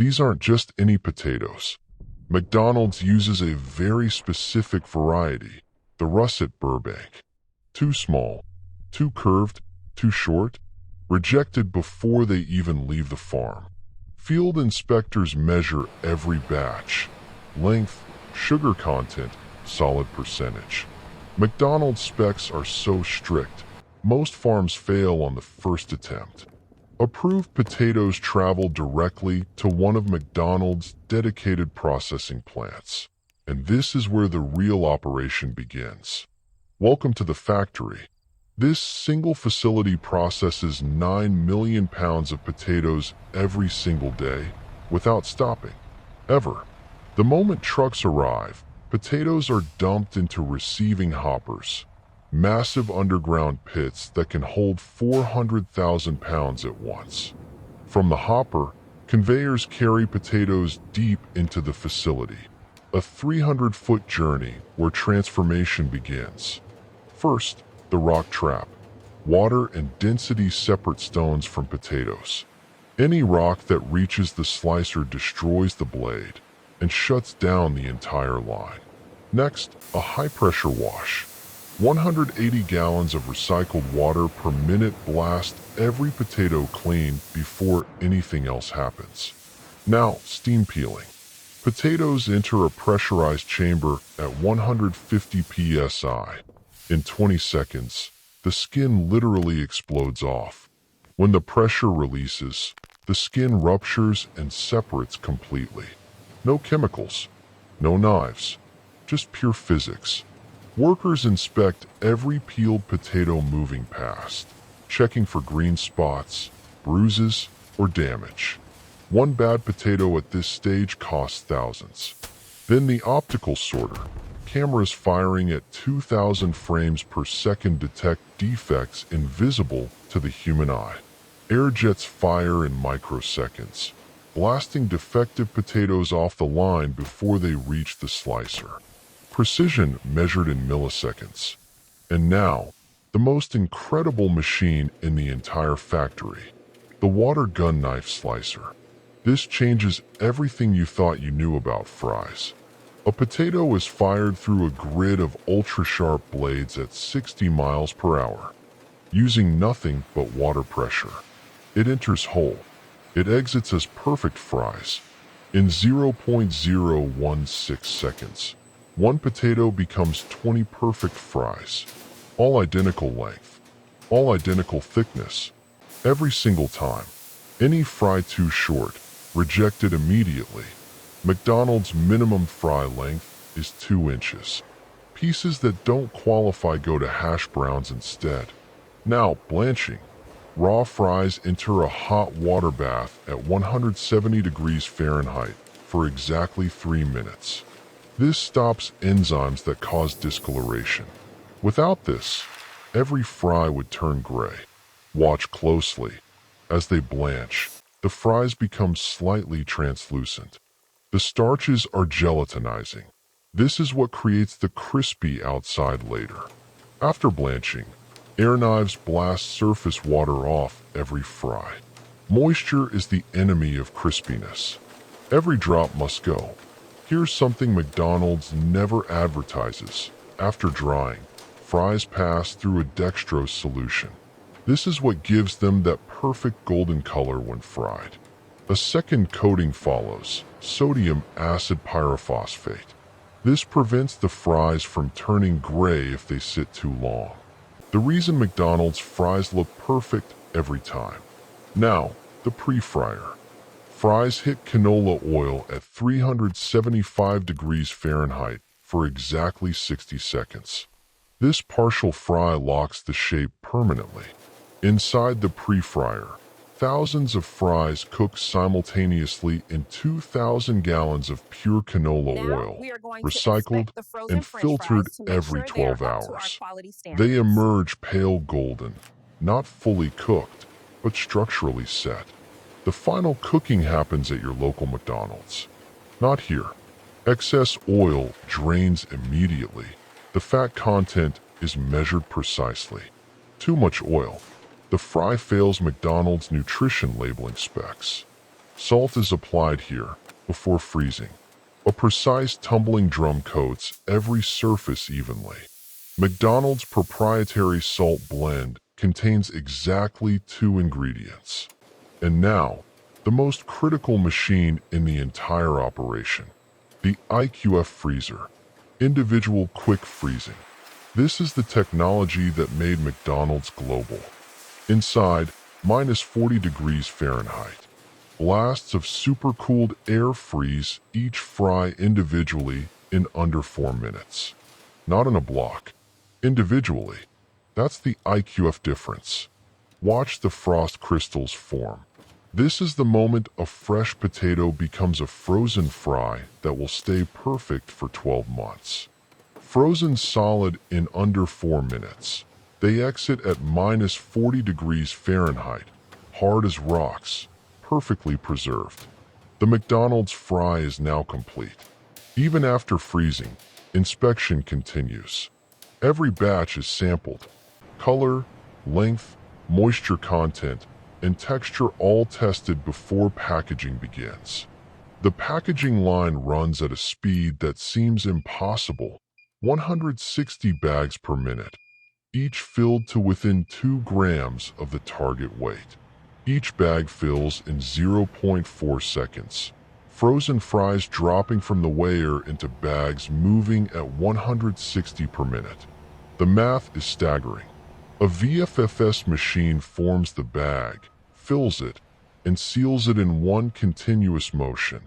These aren't just any potatoes. McDonald's uses a very specific variety, the Russet Burbank. Too small, too curved, too short, rejected before they even leave the farm. Field inspectors measure every batch. Length, sugar content, solid percentage. McDonald's specs are so strict, most farms fail on the first attempt. Approved potatoes travel directly to one of McDonald's dedicated processing plants. And this is where the real operation begins. Welcome to the factory. This single facility processes 9 million pounds of potatoes every single day, without stopping, ever. The moment trucks arrive, potatoes are dumped into receiving hoppers, massive underground pits that can hold 400,000 pounds at once. From the hopper, conveyors carry potatoes deep into the facility, a 300-foot journey where transformation begins. First, the rock trap. Water and density separate stones from potatoes. Any rock that reaches the slicer destroys the blade and shuts down the entire line. Next, a high-pressure wash. 180 gallons of recycled water per minute blast every potato clean before anything else happens. Now, steam peeling. Potatoes enter a pressurized chamber at 150 psi. In 20 seconds, the skin literally explodes off. When the pressure releases, the skin ruptures and separates completely. No chemicals, no knives, just pure physics. Workers inspect every peeled potato moving past, checking for green spots, bruises, or damage. One bad potato at this stage costs thousands. Then the optical sorter. Cameras firing at 2,000 frames per second detect defects invisible to the human eye. Air jets fire in microseconds, blasting defective potatoes off the line before they reach the slicer. Precision measured in milliseconds. And now, the most incredible machine in the entire factory, the water gun knife slicer. This changes everything you thought you knew about fries. A potato is fired through a grid of ultra-sharp blades at 60 miles per hour, using nothing but water pressure. It enters whole. It exits as perfect fries. In 0.016 seconds, one potato becomes 20 perfect fries, all identical length, all identical thickness, every single time. Any fry too short, rejected immediately. McDonald's minimum fry length is 2 inches. Pieces that don't qualify go to hash browns instead. Now, blanching. Raw fries enter a hot water bath at 170 degrees Fahrenheit for exactly 3 minutes. This stops enzymes that cause discoloration. Without this, every fry would turn gray. Watch closely. As they blanch, the fries become slightly translucent. The starches are gelatinizing. This is what creates the crispy outside later. After blanching, air knives blast surface water off every fry. Moisture is the enemy of crispiness. Every drop must go. Here's something McDonald's never advertises. After drying, fries pass through a dextrose solution. This is what gives them that perfect golden color when fried. A second coating follows, sodium acid pyrophosphate. This prevents the fries from turning gray if they sit too long. The reason McDonald's fries look perfect every time. Now, the pre-fryer. Fries hit canola oil at 375 degrees Fahrenheit for exactly 60 seconds. This partial fry locks the shape permanently. Inside the pre-fryer, thousands of fries cook simultaneously in 2,000 gallons of pure canola oil, recycled and filtered every 12 hours. They emerge pale golden, not fully cooked, but structurally set. The final cooking happens at your local McDonald's. Not here. Excess oil drains immediately. The fat content is measured precisely. Too much oil. The fry fails McDonald's nutrition labeling specs. Salt is applied here before freezing. A precise tumbling drum coats every surface evenly. McDonald's proprietary salt blend contains exactly 2 ingredients. And now, the most critical machine in the entire operation, the IQF freezer, individual quick freezing. This is the technology that made McDonald's global. Inside, minus 40 degrees Fahrenheit. Blasts of supercooled air freeze each fry individually in under 4 minutes. Not in a block. Individually. That's the IQF difference. Watch the frost crystals form. This is the moment a fresh potato becomes a frozen fry that will stay perfect for 12 months. Frozen solid in under 4 minutes. They exit at minus 40 degrees Fahrenheit, hard as rocks, perfectly preserved. The McDonald's fry is now complete. Even after freezing, inspection continues. Every batch is sampled. Color, length, moisture content, and texture all tested before packaging begins. The packaging line runs at a speed that seems impossible, 160 bags per minute, each filled to within 2 grams of the target weight. Each bag fills in 0.4 seconds. Frozen fries dropping from the weigher into bags moving at 160 per minute. The math is staggering. A VFFS machine forms the bag, fills it, and seals it in one continuous motion.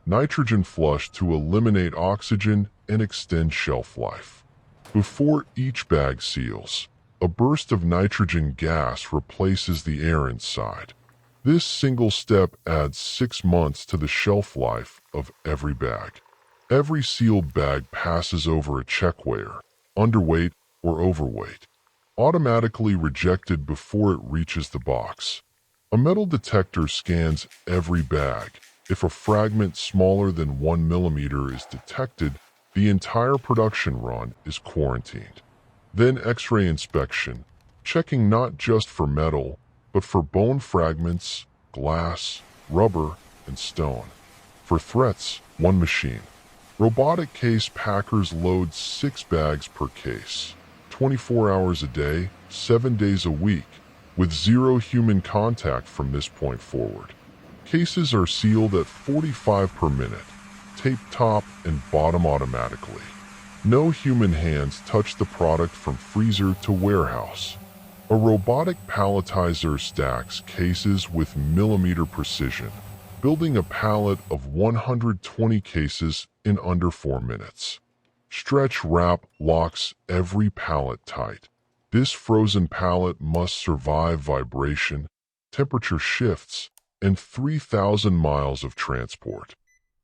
Nitrogen flush to eliminate oxygen and extend shelf life. Before each bag seals, a burst of nitrogen gas replaces the air inside. This single step adds 6 months to the shelf life of every bag. Every sealed bag passes over a check weigher, underweight or overweight, automatically rejected before it reaches the box. A metal detector scans every bag. If a fragment smaller than 1 millimeter is detected, the entire production run is quarantined. Then X-ray inspection, checking not just for metal, but for bone fragments, glass, rubber, and stone. For threats, one machine. Robotic case packers load 6 bags per case, 24 hours a day, 7 days a week, with 0 human contact from this point forward. Cases are sealed at 45 per minute, taped top and bottom automatically. No human hands touch the product from freezer to warehouse. A robotic palletizer stacks cases with millimeter precision, building a pallet of 120 cases in under 4 minutes. Stretch wrap locks every pallet tight. This frozen pallet must survive vibration, temperature shifts, and 3,000 miles of transport.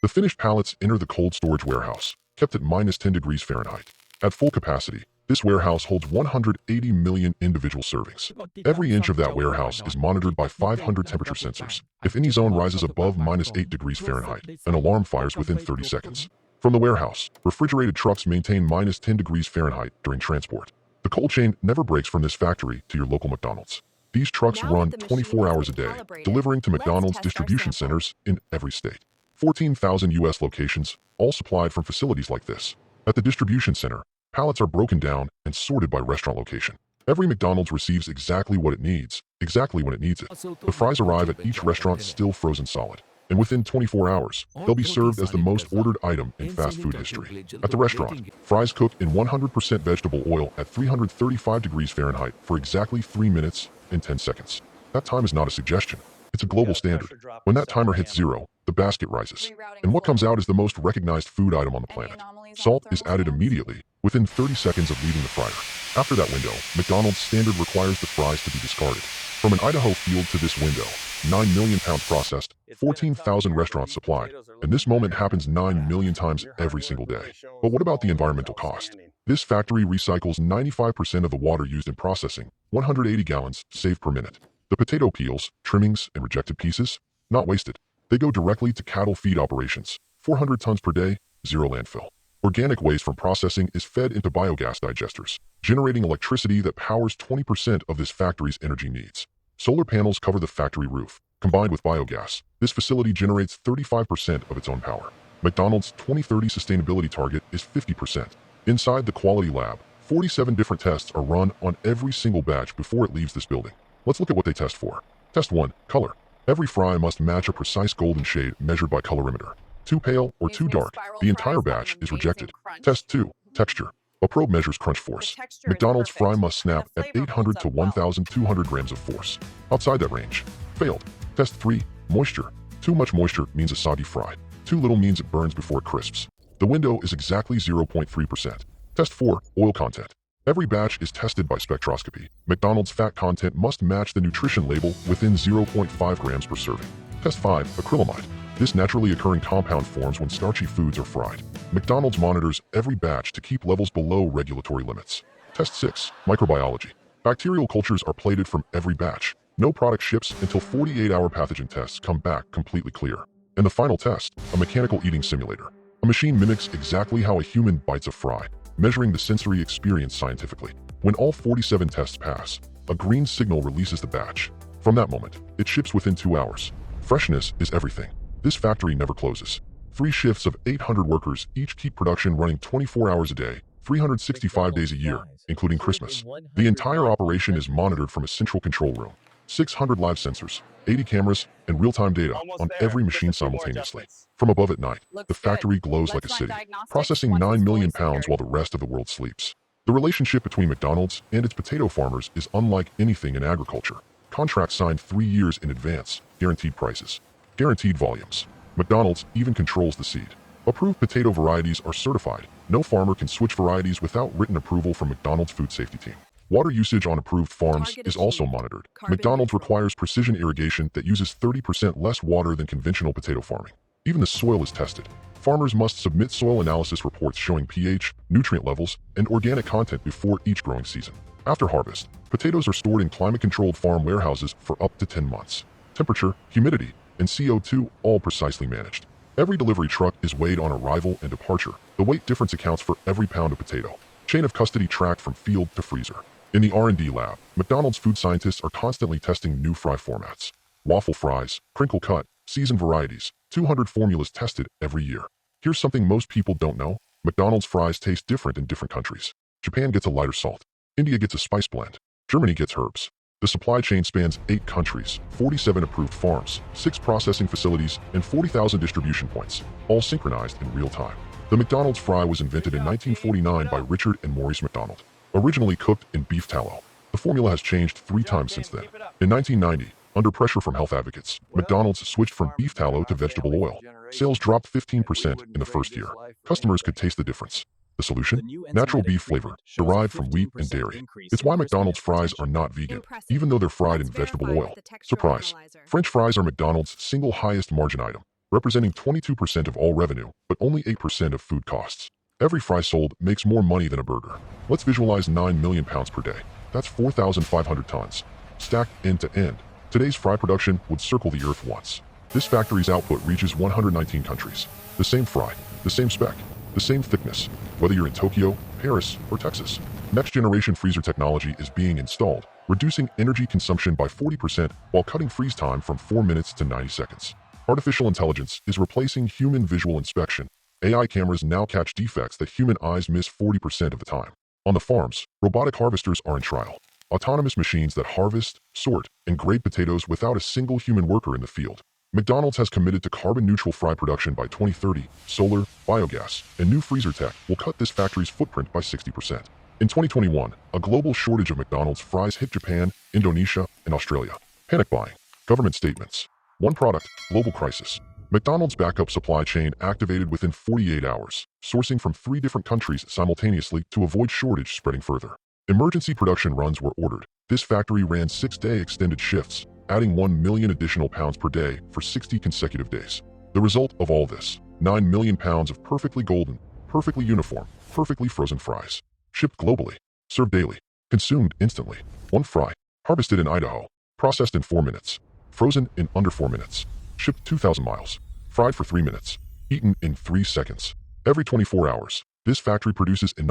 The finished pallets enter the cold storage warehouse, kept at minus 10 degrees Fahrenheit. At full capacity, this warehouse holds 180 million individual servings. Every inch of that warehouse is monitored by 500 temperature sensors. If any zone rises above minus 8 degrees Fahrenheit, an alarm fires within 30 seconds. From the warehouse, refrigerated trucks maintain minus 10 degrees Fahrenheit during transport. The cold chain never breaks from this factory to your local McDonald's. These trucks run 24 hours a day, delivering to McDonald's distribution centers in every state. 14,000 U.S. locations, all supplied from facilities like this. At the distribution center, pallets are broken down and sorted by restaurant location. Every McDonald's receives exactly what it needs, exactly when it needs it. The fries arrive at each restaurant still frozen solid. And within 24 hours, they'll be served as the most ordered item in fast food history. At the restaurant, fries cooked in 100% vegetable oil at 335 degrees Fahrenheit for exactly 3 minutes and 10 seconds. That time is not a suggestion. It's a global standard. When that timer hits 0, the basket rises. And what comes out is the most recognized food item on the planet. Salt is added immediately, within 30 seconds of leaving the fryer. After that window, McDonald's standard requires the fries to be discarded. From an Idaho field to this window, 9 million pounds processed, 14,000 restaurants supplied, and this moment happens 9 million times every single day. But what about the environmental cost? This factory recycles 95% of the water used in processing, 180 gallons saved per minute. The potato peels, trimmings, and rejected pieces, not wasted. They go directly to cattle feed operations, 400 tons per day, 0 landfill. Organic waste from processing is fed into biogas digesters, generating electricity that powers 20% of this factory's energy needs. Solar panels cover the factory roof, Combined with biogas, this facility generates 35% of its own power. McDonald's 2030 sustainability target is 50%. Inside the quality lab, 47 different tests are run on every single batch before it leaves this building. Let's look at what they test for. Test 1. Color. Every fry must match a precise golden shade measured by colorimeter. Too pale or too dark, the entire batch is rejected. Test 2. Texture. A probe measures crunch force. McDonald's fry must snap at 800 to 1,200 grams of force. Outside that range. Failed. Test 3. Moisture. Too much moisture means a soggy fry. Too little means it burns before it crisps. The window is exactly 0.3%. Test 4. Oil content. Every batch is tested by spectroscopy. McDonald's fat content must match the nutrition label within 0.5 grams per serving. Test 5. Acrylamide. This naturally occurring compound forms when starchy foods are fried. McDonald's monitors every batch to keep levels below regulatory limits. Test 6. Microbiology. Bacterial cultures are plated from every batch. No product ships until 48-hour pathogen tests come back completely clear. And the final test, a mechanical eating simulator. A machine mimics exactly how a human bites a fry, measuring the sensory experience scientifically. When all 47 tests pass, a green signal releases the batch. From that moment, it ships within 2 hours. Freshness is everything. This factory never closes. 3 shifts of 800 workers each keep production running 24 hours a day, 365 days a year, including Christmas. The entire operation is monitored from a central control room. 600 live sensors, 80 cameras, and real-time data on every machine simultaneously. From above at night, the factory glows like a city, processing 9 million pounds while the rest of the world sleeps. The relationship between McDonald's and its potato farmers is unlike anything in agriculture. Contracts signed 3 years in advance, guaranteed prices, guaranteed volumes. McDonald's even controls the seed. Approved potato varieties are certified. No farmer can switch varieties without written approval from McDonald's food safety team. Water usage on approved farms is also monitored. McDonald's requires precision irrigation that uses 30% less water than conventional potato farming. Even the soil is tested. Farmers must submit soil analysis reports showing pH, nutrient levels, and organic content before each growing season. After harvest, potatoes are stored in climate-controlled farm warehouses for up to 10 months. Temperature, humidity, and CO2 all precisely managed. Every delivery truck is weighed on arrival and departure. The weight difference accounts for every pound of potato. Chain of custody tracked from field to freezer. In the R&D lab, McDonald's food scientists are constantly testing new fry formats. Waffle fries, crinkle cut, seasoned varieties, 200 formulas tested every year. Here's something most people don't know. McDonald's fries taste different in different countries. Japan gets a lighter salt. India gets a spice blend. Germany gets herbs. The supply chain spans 8 countries, 47 approved farms, 6 processing facilities, and 40,000 distribution points, all synchronized in real time. The McDonald's fry was invented in 1949 by Richard and Maurice McDonald. Originally cooked in beef tallow, the formula has changed 3 times since then. In 1990, under pressure from health advocates, McDonald's switched from beef tallow to vegetable oil. Sales dropped 15% in the first year. Customers could taste the difference. The solution? Natural beef flavor, derived from wheat and dairy. It's why McDonald's fries are not vegan, even though they're fried in vegetable oil. Surprise! French fries are McDonald's single highest margin item, representing 22% of all revenue, but only 8% of food costs. Every fry sold makes more money than a burger. Let's visualize 9 million pounds per day. That's 4,500 tons. Stacked end to end, today's fry production would circle the earth once. This factory's output reaches 119 countries. The same fry, the same spec, the same thickness, whether you're in Tokyo, Paris, or Texas. Next-generation freezer technology is being installed, reducing energy consumption by 40% while cutting freeze time from 4 minutes to 90 seconds. Artificial intelligence is replacing human visual inspection. AI cameras now catch defects that human eyes miss 40% of the time. On the farms, robotic harvesters are in trial. Autonomous machines that harvest, sort, and grade potatoes without a single human worker in the field. McDonald's has committed to carbon-neutral fry production by 2030. Solar, biogas, and new freezer tech will cut this factory's footprint by 60%. In 2021, a global shortage of McDonald's fries hit Japan, Indonesia, and Australia. Panic buying. Government statements. One product, global crisis. McDonald's backup supply chain activated within 48 hours, sourcing from 3 different countries simultaneously to avoid shortage spreading further. Emergency production runs were ordered. This factory ran 6-day extended shifts, adding 1 million additional pounds per day for 60 consecutive days. The result of all this, 9 million pounds of perfectly golden, perfectly uniform, perfectly frozen fries. Shipped globally, served daily, consumed instantly. One fry, harvested in Idaho, processed in 4 minutes, frozen in under 4 minutes, shipped 2,000 miles, fried for 3 minutes, eaten in 3 seconds. Every 24 hours, this factory produces enough